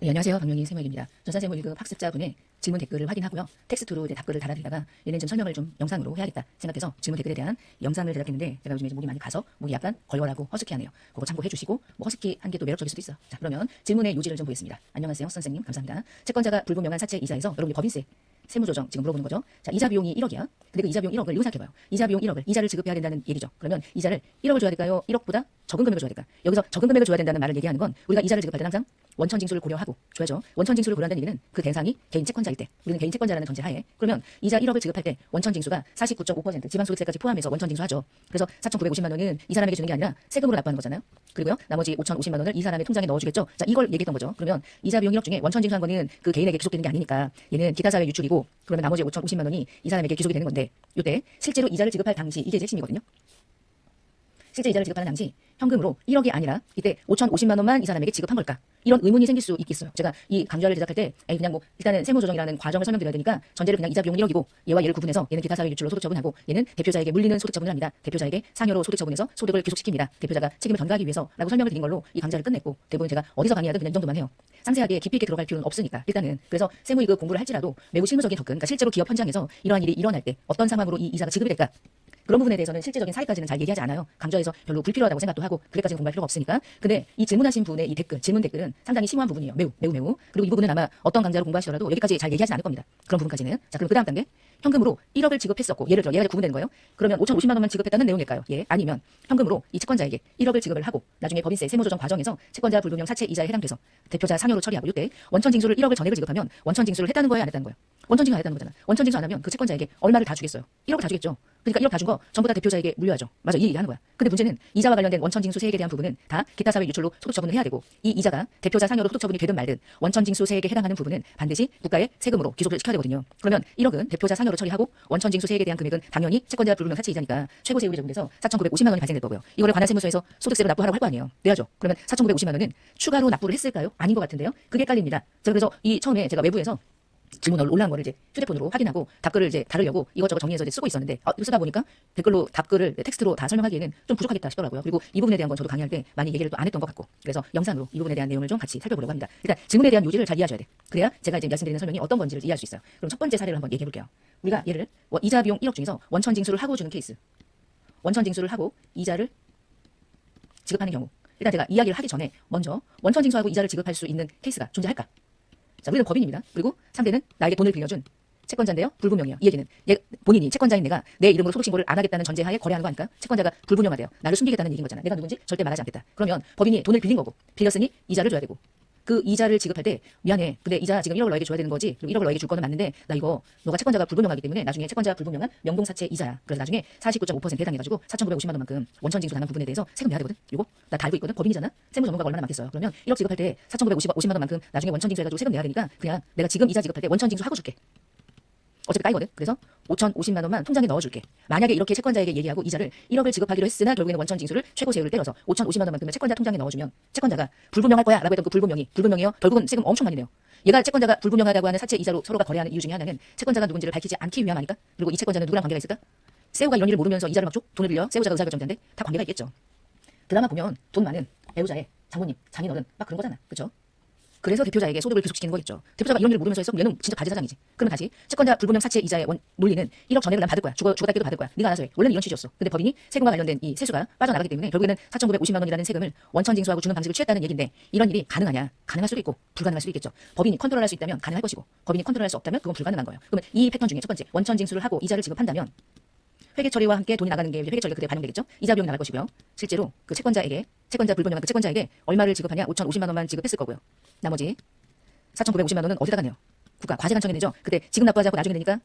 네, 안녕하세요. 박명희 세무입니다. 전산세무 1급 학습자분의 질문 댓글을 확인하고요. 텍스트로 이제 답글을 달아드리다가 얘는 좀 설명을 좀 영상으로 해야겠다 생각해서 질문 댓글에 대한 영상을 제작했는데 제가 요즘에 목이 많이 가서 목이 약간 걸걸하고 허스키하네요. 그거 참고해 주시고 뭐 허스키한 게 또 매력적일 수도 있어. 자, 그러면 질문의 요지를 좀 보겠습니다. 안녕하세요. 선생님 감사합니다. 채권자가 불분명한 사채 이자에서 여러분이 법인세 세무조정 지금 물어보는 거죠. 자, 이자 비용이 1억이야. 근데 그 이자 비용 1억을 이거 생각해봐요. 이자 비용 1억을 이자를 지급해야 된다는 얘기죠. 그러면 이자를 1억을 줘야 될까요? 1억보다 적은 금액을 줘야 될까? 여기서 적은 금액을 줘야 된다는 말을 얘기하는 건 우리가 이자를 지급할 때 항상 원천 징수를 고려하고 줘야죠. 원천 징수를 고려한다는 얘기는 그 대상이 개인 채권자일 때 우리는 개인 채권자라는 전제하에 그러면 이자 1억을 지급할 때 원천 징수가 49.5% 지방소득세까지 포함해서 원천 징수하죠. 그래서 4,950만 원은 이 사람에게 주는 게 아니라 세금으로 납부하는 거잖아요. 그리고요 나머지 5,050만 원을 이 사람의 통장에 넣어주겠죠. 자, 이걸 얘기했던 거죠. 그러면 이자 비용 1억 중에 원천 징수한 거는 그 개인에게 귀속되는 게 아니니까 얘는 기타 사회 유출이고 그러면 나머지 5,050만 원이 이 사람에게 귀속이 되는 건데 이때 실제로 이자를 지급할 당시 이게 이제 핵심이거든요. 실제 이자를 지급하는 당시 현금으로 1억이 아니라 이때 5,050만 원만 이 사람에게 지급한 걸까? 이런 의문이 생길 수 있겠어요. 제가 이 강좌를 제작할 때 그냥 뭐 일단은 세무조정이라는 과정을 설명드려야 되니까 전제를 그냥 이자 비용 1억이고 얘와 얘를 구분해서 얘는 기타 사회 유출로 소득 처분하고 얘는 대표자에게 물리는 소득 처분을 합니다. 대표자에게 상여로 소득 처분해서 소득을 귀속시킵니다. 대표자가 책임을 전가하기 위해서라고 설명을 드린 걸로 이 강좌를 끝냈고 대부분 제가 어디서 강의하든 그냥 이 정도만 해요. 상세하게 깊이 있게 들어갈 필요는 없으니까 일단은 그래서 세무 1급 공부를 할지라도 매우 실무적인 접근, 그러니까 실제로 기업 현장에서 이러한 일이 일어날 때 어떤 상황으로 이 이자가 지급이 될까? 그런 부분에 대해서는 실질적인 사례까지는 잘 얘기하지 않아요. 강좌에서 별로 불필요하다고 생각도 하고 그래까지는 공부할 필요가 없으니까. 근데 이 질문하신 분의 이 댓글, 질문 댓글은 상당히 심오한 부분이에요. 매우. 그리고 이 부분은 아마 어떤 강좌로 공부하시더라도 여기까지 잘 얘기하지 않을 겁니다. 그런 부분까지는. 자, 그럼 그 다음 단계. 현금으로 1억을 지급했었고 예를 들어 얘가 구분되는 거예요. 그러면 5,050만 원만 지급했다는 내용일까요? 예. 아니면 현금으로 이 채권자에게 1억을 지급을 하고 나중에 법인세 세무조정 과정에서 채권자 불분명 사채 이자에 해당돼서 대표자 상여로 처리하고 이때 원천 징수를 1억을 전액을 지급하면 원천 징수를 했다는 거예요, 안 했다는 거예요? 원천 징수 안 했다는 거잖아. 원천 징수 안 하면 그 채권자에게 얼마를 다 주겠어요? 1억을 다 주겠죠. 그러니까 1억 다 준 거 전부 다 대표자에게 물려야죠. 맞아, 이 얘기하는 거야. 근데 문제는 이자와 관련된 원천 징수 세액에 대한 부분은 다 기타 사회 유출로 소득 처분을 해야 되고 이 이자가 대표자 상여로 소득 처분이 되든 말든 원천 징수 세액에 해당하는 부분은 반드시 국가의 세금으로 귀속을 시켜야 되거든요. 그러면 1억은 대표자 상여로 처리하고 원천 징수 세액에 대한 금액은 당연히 채권자 불분명 사채 이자니까 최고 세율이 적용돼서 4,950만 원이 발생될 거고요. 이거를 관할세무서에서 소득세로 납부하라고 할 거 아니에요. 내야죠. 그러면 4,950만 원은 추가로 납부를 했을까요? 아닌 것 같은데요. 그게 헷갈립니다. 그래서 이 처음에 제가 외부에서 질문을 올라온 거를 이제 휴대폰으로 확인하고 답글을 이제 다루려고 이것저것 정리해서 이제 쓰고 있었는데 쓰다 보니까 댓글로 답글을 텍스트로 다 설명하기에는 좀 부족하겠다 싶더라고요. 그리고 이 부분에 대한 건 저도 강의할 때 많이 얘기를 또 안 했던 것 같고 그래서 영상으로 이 부분에 대한 내용을 좀 같이 살펴보려고 합니다. 일단 질문에 대한 요지를 잘 이해하셔야 돼. 그래야 제가 이제 말씀드리는 설명이 어떤 건지를 이해할 수 있어요. 그럼 첫 번째 사례를 한번 얘기해 볼게요. 우리가 얘를 이자 비용 1억 중에서 원천 징수를 하고 주는 케이스. 원천 징수를 하고 이자를 지급하는 경우. 일단 제가 이야기를 하기 전에 먼저 원천 징수하고 이자를 지급할 수 있는 케이스가 존재할까? 자, 우리는 법인입니다. 그리고 상대는 나에게 돈을 빌려준 채권자인데요. 불분명해요. 이 얘기는 본인이 채권자인 내가 내 이름으로 소득신고를 안 하겠다는 전제하에 거래하는 거 아닐까? 채권자가 불분명하대요. 나를 숨기겠다는 얘기인 거잖아. 내가 누군지 절대 말하지 않겠다. 그러면 법인이 돈을 빌린 거고 빌렸으니 이자를 줘야 되고 그 이자를 지급할 때 미안해. 근데 이자 지금 1억을 너에게 줘야 되는 거지. 그리고 1억을 너에게 줄 거는 맞는데 나 이거 너가 채권자가 불분명하기 때문에 나중에 채권자 불분명한 명동사채 이자야. 그래서 나중에 49.5% 해당해가지고 4,950만 원만큼 원천 징수 당한 부분에 대해서 세금 내야 되거든. 이거 나 다 알고 있거든. 법인이잖아. 세무 전문가가 얼마나 많겠어요. 그러면 1억 지급할 때 4,950만 원만큼 나중에 원천 징수해가지고 세금 내야 되니까 그냥 내가 지금 이자 지급할 때 원천 징수 하고 줄게. 어차피 까이거든. 그래서 5,050만 원만 통장에 넣어줄게. 만약에 이렇게 채권자에게 얘기하고 이자를 1억을 지급하기로 했으나 결국에는 원천 징수를 최고 세율을 때려서 5,050만 원만큼을 채권자 통장에 넣어주면 채권자가 불분명할 거야 라고 했던 그 불분명해요. 결국은 세금 엄청 많이 내요. 얘가 채권자가 불분명하다고 하는 사채 이자로 서로가 거래하는 이유 중에 하나는 채권자가 누군지를 밝히지 않기 위함 아닐까? 그리고 이 채권자는 누구랑 관계가 있을까? 세우가 이런 일을 모르면서 이자를 막 줘? 돈을 빌려? 세우자가 의사결정자인데 다 관계가 있겠죠. 드라마 보면 돈 많은 배우자의 장모님, 장인어른 막 그런 거잖아. 그쵸? 그래서 대표자에게 소득을 귀속시키는 거겠죠. 대표자가 이런 일을 모르면서 했어? 얘는 진짜 바지 사장이지. 그러면 다시 채권자 불분명 사채 이자의 논리는 1억 전액을 난 받을 거야. 죽었다 깨도 받을 거야. 네가 알아서 해. 원래는 이런 취지였어. 근데 법인이 세금과 관련된 이 세수가 빠져나가기 때문에 결국에는 4,950만 원이라는 세금을 원천 징수하고 주는 방식을 취했다는 얘기인데 이런 일이 가능하냐? 가능할 수도 있고 불가능할 수도 있겠죠. 법인이 컨트롤할 수 있다면 가능할 것이고 법인이 컨트롤할 수 없다면 그건 불가능한 거예요. 그러면 이 패턴 중에 첫 번째 원천 징수를 하고 이자를 지급한다면 회계 처리와 함께 돈이 나가는 게 회계 처리가 그때 반영되겠죠. 이자 비용이 나갈 것이고요. 실제로 그 채권자 불분명한 그 채권자에게 얼마를 지급하냐? 5,050만 원만 지급했을 거고요. 나머지 4,950만 원은 어디다가 내요? 국가 과세관청에 내죠. 근데 지금 납부하지 않고 나중에 내니까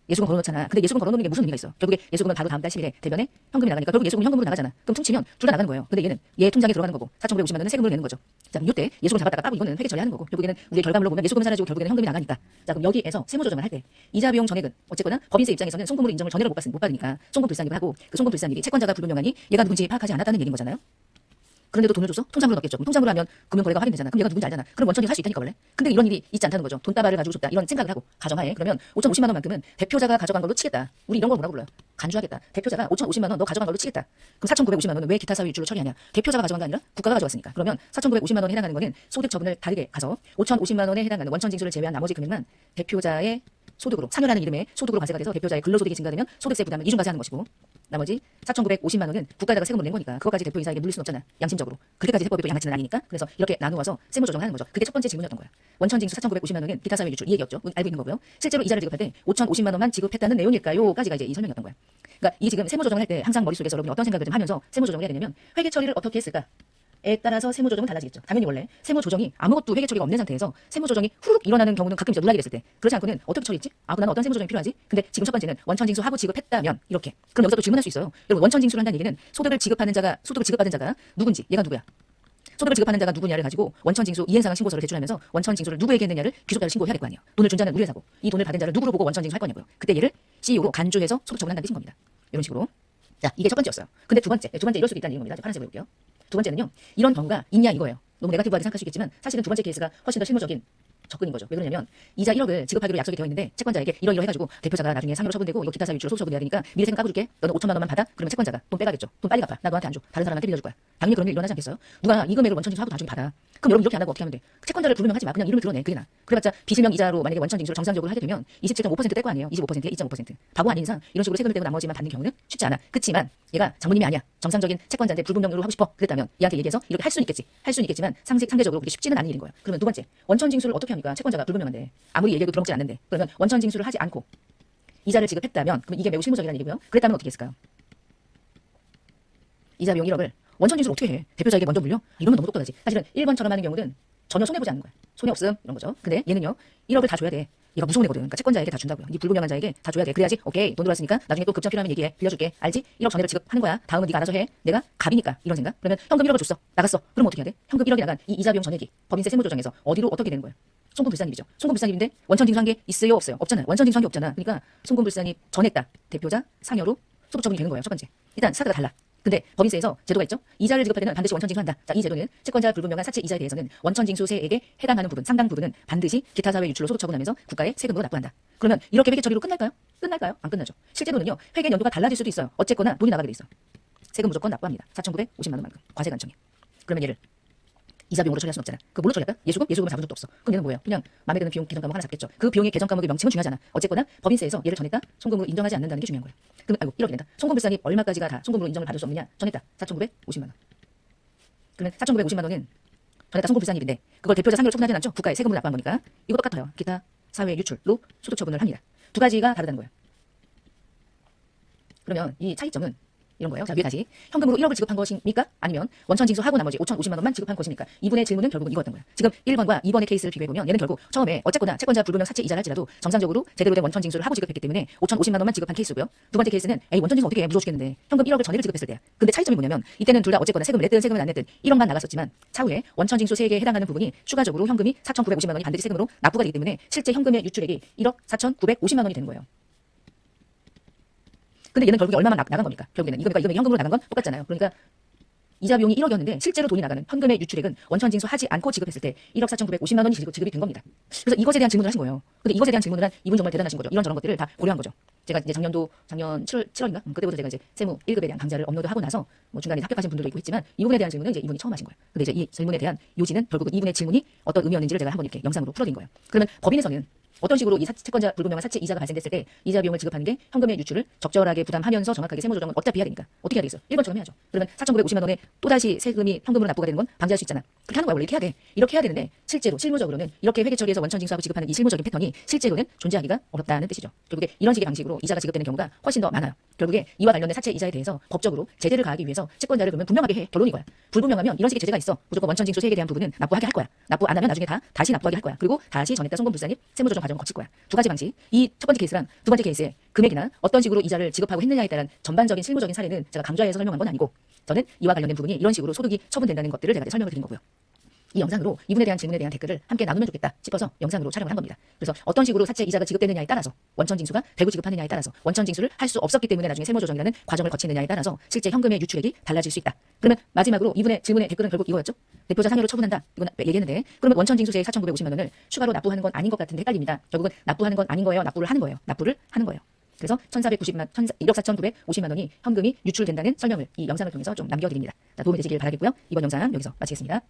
예수금 걸어놓잖아. 근데 예수금 걸어놓는 게 무슨 의미가 있어? 결국에 예수금은 바로 다음 달 10일에 대변에 현금이 나가니까 결국 예수금 현금으로 나가잖아. 그럼 퉁치면 둘 다 나가는 거예요. 근데 얘는 얘 통장에 들어가는 거고 4,950만 원은 세금으로 내는 거죠. 자, 그럼 이때 예수금 잡았다가 까고 이거는 회계 처리하는 거고 결국에는 우리의 결과물로 보면 예수금은 사라지고 결국에는 현금이 나가니까. 자, 그럼 여기에서 세무조정을 할 때 이자 비용 전액은 어쨌거나 법인세 입장에서는 송금으로 인정을 전액을 못 받으니까 송금불산입을 하고 그 송금불산입이 채권자가 불분명하니 얘가 누군지 파악하지 않았다는 얘기인 거잖아요. 그런데도 돈을 줘서 통장으로 넣겠죠. 그럼 통장으로 하면 금융거래가 확인되잖아. 그럼 얘가 누군지 알잖아. 그럼 원천징수 할 수 있다니까 원래. 근데 이런 일이 있지 않다는 거죠. 돈다발을 가지고 싶다 이런 생각을 하고 가정하에 그러면 5,050만 원만큼은 대표자가 가져간 걸로 치겠다. 우리 이런 걸 뭐라고 불러요? 간주하겠다. 대표자가 5,050만 원 너 가져간 걸로 치겠다. 그럼 4,950만 원은 왜 기타 사유 유출로 처리하냐? 대표자가 가져간 게 아니라 국가가 가져갔으니까. 그러면 4,950만 원에 해당하는 거는 소득 처분을 다르게 가서 5,050만 원에 해당하는 원천징수를 제외한 나머지 금액만 대표자의 소득으로 상여라는 이름의 소득으로 과세가 돼서 대표자의 근로소득이 증가되면 소득세 부담을 이중과세하는 것이고 나머지 4,950만 원은 국가에다가 세금을 낸 거니까 그것까지 대표이사에게 물릴 수는 없잖아. 양심적으로. 그렇게까지 세법이 또 양아치는 아니니까. 그래서 이렇게 나누어서 세무 조정을 하는 거죠. 그게 첫 번째 질문이었던 거야. 원천징수 4,950만 원은 기타 사회 유출 이 얘기였죠. 알고 있는 거고요. 실제로 이자를 지급할 때 5,050만 원만 지급했다는 내용일까요?까지가 이제 이 설명이었던 거야. 그러니까 이게 지금 세무 조정을 할 때 항상 머릿속에서 여러분이 어떤 생각을 좀 하면서 세무 조정을 해야 되냐면 회계 처리를 어떻게 했을까? 에 따라서 세무 조정은 달라지겠죠. 당연히 원래 세무 조정이 아무것도 회계 처리가 없는 상태에서 세무 조정이 후룩 일어나는 경우는 가끔 있죠. 놀라게 됐을 때. 그렇지 않고는 어떻게 처리했지? 나는 어떤 세무 조정이 필요하지? 근데 지금 첫 번째는 원천징수 하고 지급했다면 이렇게. 그럼 여기서 또 질문할 수 있어요. 여러분 원천징수를 한다는 얘기는 소득을 지급받은 자가 누군지 얘가 누구야? 소득을 지급하는 자가 누구냐를 가지고 원천징수 이행상황 신고서를 제출하면서 원천징수를 누구에게 했느냐를 귀속자를 신고해야 될 거 아니에요. 돈을 준 자는 우리 회사고 이 돈을 받은 자를 누구로 보고 원천징수 할 거냐고요. 그때 얘를 CEO로 간주해서 소득 처분한다는 뜻인 겁니다. 이런 식으로. 자, 이게 첫 번째였어요. 근데 두 번째 이럴 수도 있다는 얘기인 겁니다. 파란색으로 볼게요. 두 번째는요. 이런 경우가 있냐 이거예요. 너무 네거티브하게 생각할 수 있겠지만 사실은 두 번째 케이스가 훨씬 더 실무적인 접근인 거죠. 왜 그러냐면 이자 1억을 지급하기로 약속이 되어 있는데 채권자에게 이러이러 해가지고 대표자가 나중에 상여로 처분되고 이거 기타 사유 유출로 소득 처분해야 되니까 미리 세금 까줄게. 너는 5천만 원만 받아. 그러면 채권자가 돈 빼가겠죠. 돈 빨리 갚아. 나 너한테 안 줘. 다른 사람한테 빌려줄 거야. 당연히 그런 일 일어나지 않겠어요? 누가 이 금액을 원천징수하고 나중에 받아. 그럼 여러분 이렇게 안 하고 어떻게 하면 돼? 채권자를 부르면 하지 마. 그냥 이름을 드러내. 그게 나. 그래봤자 비실명 이자로 만약에 원천징수를 정상적으로 하게 되면 27.5%뗄 거 아니에요. 25%에 2.5%. 바보 아닌 이상 이런 식으로 세금을 떼고 나머지만 받는 경우는 쉽지 않아. 그치만 얘가 장모님이 아니야. 정상적인 채권자인데 불분명으로 하고 싶어. 그랬다면 얘한테 얘기해서 이렇게 할 수는 있겠지. 할 수는 있겠지만 상대적으로 그게 쉽지는 않은 일인 거야. 그러면 두 번째 원천징수를 어떻게 합니까? 채권자가 불분명한데 아무리 얘기해도 들어먹지 않는데 그러면 원천징수를 하지 않고 이자를 지급했다면 그럼 이게 매우 실무적이라는 얘기고요. 그랬다면 어떻게 했을까요? 이자 비용 1억을 원천징수를 어떻게 해? 대표자에게 먼저 물려? 이러면 너무 똑똑하지. 사실은 1번처럼 하는 경우는 전혀 손해보지 않는 거야. 손해 없음 이런 거죠. 근데 얘는요 1억을 다 줘야 돼. 얘가 무서운 애거든. 그러니까 채권자에게 다 준다고요. 이 불분명한 자에게 다 줘야 돼. 그래야지 오케이 돈 들어왔으니까 나중에 또 급정 필요하면 얘기해. 빌려줄게. 알지? 1억 전에를 지급하는 거야. 다음은 네가 알아서 해. 내가 갑이니까 이런 생각. 그러면 현금 1억을 줬어. 나갔어. 그럼 어떻게 해야 돼? 현금 1억이 나간 이 이자 비용 전액이 법인세 세무조정에서 어디로 어떻게 되는 거예요? 송금불산입이죠. 송금불산입인데 원천징수한 게 있어요 없어요? 없잖아요. 원천징수한 게 없잖아. 그러니까 송금불산입 전액다. 대표자 상여로 소득 처분이 되는 거예요. 첫 번째. 일단 스타트가 달라. 근데 법인세에서 제도가 있죠. 이자를 지급할 때는 반드시 원천징수한다. 자, 이 제도는 채권자 불분명한 사채 이자에 대해서는 원천징수세액에 해당하는 부분, 상당 부분은 반드시 기타 사회 유출로 소득 처분하면서 국가에 세금으로 납부한다. 그러면 이렇게 회계 처리로 끝날까요? 끝날까요? 안 끝나죠. 실제로는요. 회계 연도가 달라질 수도 있어요. 어쨌거나 돈이 나가게 돼 있어. 세금 무조건 납부합니다. 4,950만 원만큼. 과세 간청이. 그러면 얘를 이자 비용으로 처리할 수는 없잖아. 그 뭘로 처리할까? 예수금? 예수금을 잡은 적도 없어. 그럼 얘는 뭐예요? 그냥 마음에 드는 비용 계정 과목 하나 잡겠죠. 그 비용의 계정 과목의 명칭은 중요하잖아. 어쨌거나 법인세에서 얘를 전했다. 송금으로 인정하지 않는다는 게 중요한 거예요. 그럼 아이고 1억이 된다. 송금불산입 얼마까지가 다 송금으로 인정을 받을 수 없느냐? 전했다. 4,950만 원. 그러면 4,950만 원은 전했다 송금불산입인데 그걸 대표자 상여로 처분하진 않죠. 국가에 세금으로 납부한 거니까. 이거 똑같아요. 기타 사회 유출로 소득 처분을 합니다. 두 가지가 다르다는 거예요. 그러면 이 차이점은 이런 거예요. 자, 위에 다시. 현금으로 1억을 지급한 것입니까? 아니면 원천징수하고 나머지 5,050만 원만 지급한 것입니까? 이분의 질문은 결국은 이거였던 거예요. 지금 1번과 2번의 케이스를 비교해보면 얘는 결국 처음에 어쨌거나 채권자 불분명 사채 이자를 할지라도 정상적으로 제대로 된 원천징수를 하고 지급했기 때문에 5,050만 원만 지급한 케이스고요. 두 번째 케이스는 에이 원천징수 어떻게 해? 무서워 죽겠는데 현금 1억을 전액을 지급했을 때야. 근데 차이점이 뭐냐면 이때는 둘 다 어쨌거나 세금을 냈든 세금을 안 냈든 1억만 나갔었지만 차후에 원천징수 세액에 해당하는 부분이 추가적으로 현금이 4,950만 원이 반드시 세금으로 납부가 되기 때문에 실제 현금의 유출액이 1억 4,950만 원이 되는 거예요. 근데 얘는 결국에 얼마만 나간 겁니까? 결국에는 이거 그러니까 현금으로 나간 건 똑같잖아요. 그러니까 이자 비용이 1억이었는데 실제로 돈이 나가는 현금의 유출액은 원천징수 하지 않고 지급했을 때 1억 4,950만 원이 지급이 된 겁니다. 그래서 이것에 대한 질문을 하신 거예요. 근데 이것에 대한 질문을 한 이분 정말 대단하신 거죠. 이런저런 것들을 다 고려한 거죠. 제가 이제 작년 7월인가? 그때부터 제가 이제 세무 1급에 대한 강좌를 업로드하고 나서 뭐 중간에 합격하신 분들도 있고 했지만 이 부분에 대한 질문은 이제 이분이 처음 하신 거예요. 근데 이제 이 질문에 대한 요지는 결국은 이분의 질문이 어떤 의미였는지를 제가 한번 이렇게 영상으로 풀어드린 거예요. 그러면 법인에서는 어떤 식으로 이 채권자 불분명한 사채 이자가 발생됐을 때 이자 비용을 지급하는 게 현금의 유출을 적절하게 부담하면서 정확하게 세무 조정은 어차피 해야 되니까 어떻게 해야 되겠어? 1번처럼 해야죠. 그러면 4,950만 원에 또다시 세금이 현금으로 납부가 되는 건 방지할 수 있잖아. 그렇게 하는 거야. 원래 이렇게 해야 돼. 이렇게 해야 되는데 실제로 실무적으로는 이렇게 회계 처리에서 원천징수하고 지급하는 이 실무적인 패턴이 실제로는 존재하기가 어렵다는 뜻이죠. 결국에 이런 식의 방식으로 이자가 지급되는 경우가 훨씬 더 많아요. 결국에 이와 관련된 사채 이자에 대해서 법적으로 제재를 가하기 위해서 채권자를 그러면 분명하게 해. 결론이 이거야. 불분명하면 이런 식의 제재가 있어. 무조건 원천징수 세액에 대한 부분은 납부하게 할 거야. 납부 안 하면 나중에 다시 납부하게 할 거야. 그리고 다시 전했다 송금불산입 세무조정 과정을 거칠 거야. 두 가지 방식. 이 첫 번째 케이스랑 두 번째 케이스의 금액이나 어떤 식으로 이자를 지급하고 했느냐에 따른 전반적인 실무적인 사례는 제가 강조해서 설명한 건 아니고 저는 이와 관련된 부분이 이런 식으로 소득이 처분된다는 것들을 제가 설명을 드린 거고요. 이 영상으로 이분에 대한 질문에 대한 댓글을 함께 나누면 좋겠다 싶어서 영상으로 촬영을 한 겁니다. 그래서 어떤 식으로 사채 이자가 지급되느냐에 따라서 원천 징수가 되고 지급하느냐에 따라서 원천 징수를 할 수 없었기 때문에 나중에 세무조정이라는 과정을 거치느냐에 따라서 실제 현금의 유출액이 달라질 수 있다. 그러면 마지막으로 이분의 질문의 댓글은 결국 이거였죠. 대표자 상여로 처분한다. 이건 얘기했는데 그러면 원천 징수세액 4,950만 원을 추가로 납부하는 건 아닌 것 같은데 헷갈립니다. 결국은 납부하는 건 아닌 거예요. 납부를 하는 거예요. 납부를 하는 거예요. 그래서 1억 4,950만 원이 현금이 유출된다는 설명을 이 영상을 통해서 좀 남겨드립니다. 도움이 되시길 바라겠고요. 이번 영상 여기서 마치겠습니다.